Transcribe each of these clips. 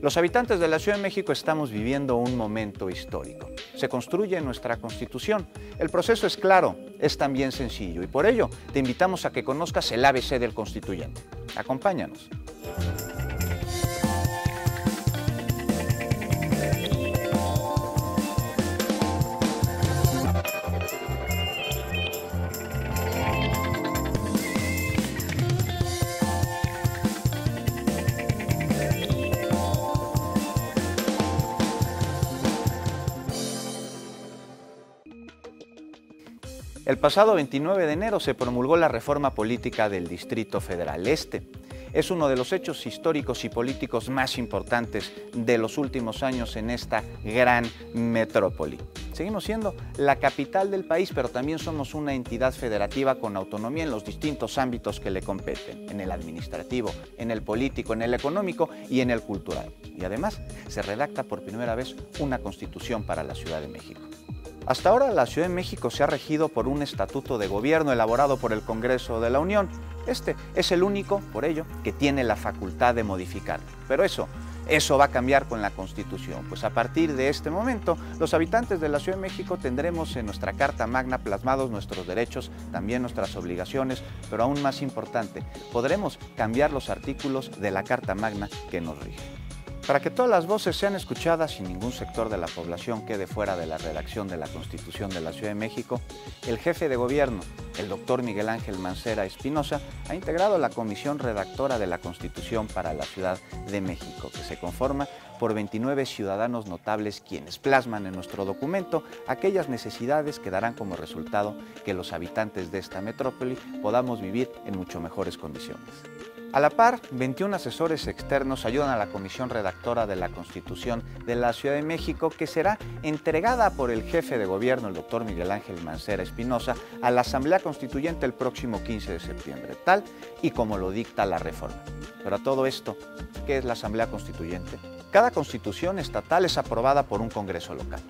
Los habitantes de la Ciudad de México estamos viviendo un momento histórico. Se construye nuestra Constitución. El proceso es claro, es también sencillo y por ello te invitamos a que conozcas el ABC del constituyente. Acompáñanos. El pasado 29 de enero se promulgó la reforma política del Distrito Federal. Este es uno de los hechos históricos y políticos más importantes de los últimos años en esta gran metrópoli. Seguimos siendo la capital del país, pero también somos una entidad federativa con autonomía en los distintos ámbitos que le competen, en el administrativo, en el político, en el económico y en el cultural. Y además se redacta por primera vez una constitución para la Ciudad de México. Hasta ahora la Ciudad de México se ha regido por un estatuto de gobierno elaborado por el Congreso de la Unión. Este es el único, por ello, que tiene la facultad de modificarlo. Pero eso va a cambiar con la Constitución, pues a partir de este momento, los habitantes de la Ciudad de México tendremos en nuestra Carta Magna plasmados nuestros derechos, también nuestras obligaciones, pero aún más importante, podremos cambiar los artículos de la Carta Magna que nos rigen. Para que todas las voces sean escuchadas y ningún sector de la población quede fuera de la redacción de la Constitución de la Ciudad de México, el jefe de gobierno, el doctor Miguel Ángel Mancera Espinosa, ha integrado la comisión redactora de la Constitución para la Ciudad de México, que se conforma por 29 ciudadanos notables quienes plasman en nuestro documento aquellas necesidades que darán como resultado que los habitantes de esta metrópoli podamos vivir en mucho mejores condiciones. A la par, 21 asesores externos ayudan a la comisión redactora de la Constitución de la Ciudad de México, que será entregada por el jefe de gobierno, el doctor Miguel Ángel Mancera Espinosa, a la Asamblea Constituyente el próximo 15 de septiembre, tal y como lo dicta la reforma. Pero a todo esto, ¿qué es la Asamblea Constituyente? Cada constitución estatal es aprobada por un Congreso local.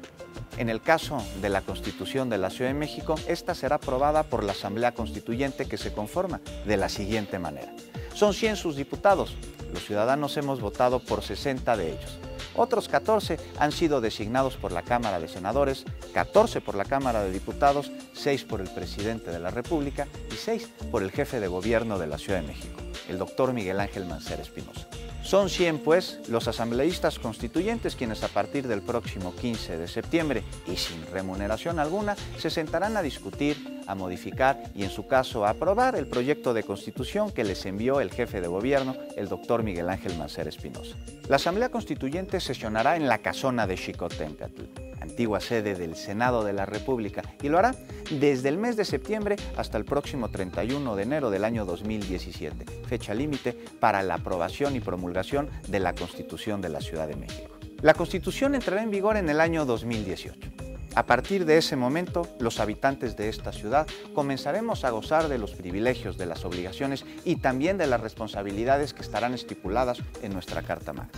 En el caso de la Constitución de la Ciudad de México, esta será aprobada por la Asamblea Constituyente, que se conforma de la siguiente manera. Son 100 sus diputados, los ciudadanos hemos votado por 60 de ellos. Otros 14 han sido designados por la Cámara de Senadores, 14 por la Cámara de Diputados, 6 por el Presidente de la República y 6 por el Jefe de Gobierno de la Ciudad de México, el doctor Miguel Ángel Mancera Espinosa. Son 100, pues, los asambleístas constituyentes quienes a partir del próximo 15 de septiembre y sin remuneración alguna se sentarán a discutir, a modificar y en su caso a aprobar el proyecto de constitución que les envió el jefe de gobierno, el doctor Miguel Ángel Mancera Espinosa. La Asamblea Constituyente sesionará en la Casona de Xicoténcatl, antigua sede del Senado de la República, y lo hará desde el mes de septiembre hasta el próximo 31 de enero del año 2017, fecha límite para la aprobación y promulgación de la Constitución de la Ciudad de México. La Constitución entrará en vigor en el año 2018. A partir de ese momento, los habitantes de esta ciudad comenzaremos a gozar de los privilegios, de las obligaciones y también de las responsabilidades que estarán estipuladas en nuestra Carta Magna.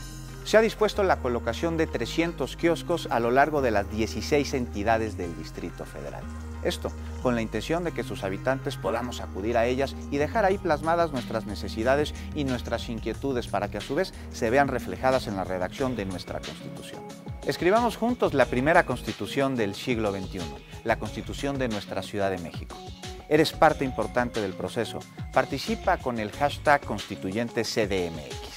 Se ha dispuesto la colocación de 300 kioscos a lo largo de las 16 entidades del Distrito Federal. Esto con la intención de que sus habitantes podamos acudir a ellas y dejar ahí plasmadas nuestras necesidades y nuestras inquietudes para que a su vez se vean reflejadas en la redacción de nuestra Constitución. Escribamos juntos la primera Constitución del siglo XXI, la Constitución de nuestra Ciudad de México. Eres parte importante del proceso. Participa con el hashtag ConstituyenteCDMX.